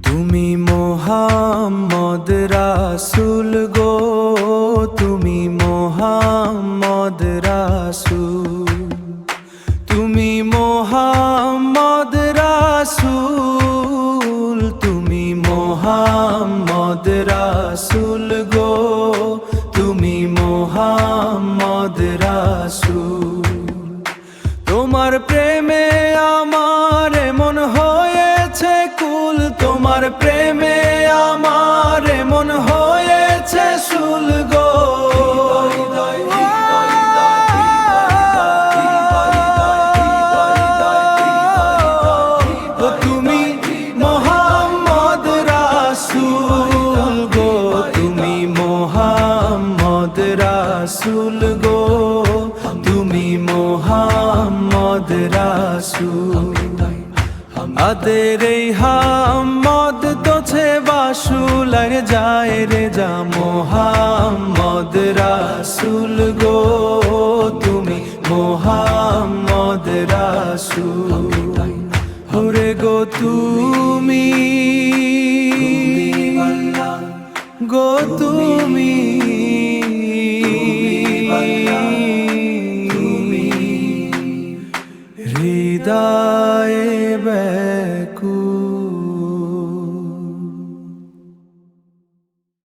তুমি মোহাম্মদ রাসূল গো, তুমি মোহাম্মদ রাসূল, তুমি মোহাম্মদ রাসূল, তুমি মোহাম্মদ রাসূল গো, তুমি মোহাম্মদ রাসূল। তোমার প্রেমে আমার মন হয়েছে কুল, তোমার প্রেমে আমার মন হয়েছে শুল গো। তুমি মোহাম্মদ রাসূল গো, তুমি মোহাম্মদ রাসূল গো, তুমি মোহাম্মদ রাসূল। আদের এই হাম্মদ তোছে বাসুল আর যায় রে যা মোহাম্মদ রাসূল গো, তুমি মোহাম্মদ রাসূল। ওরে গো তুমি গো, তুমি হৃদয়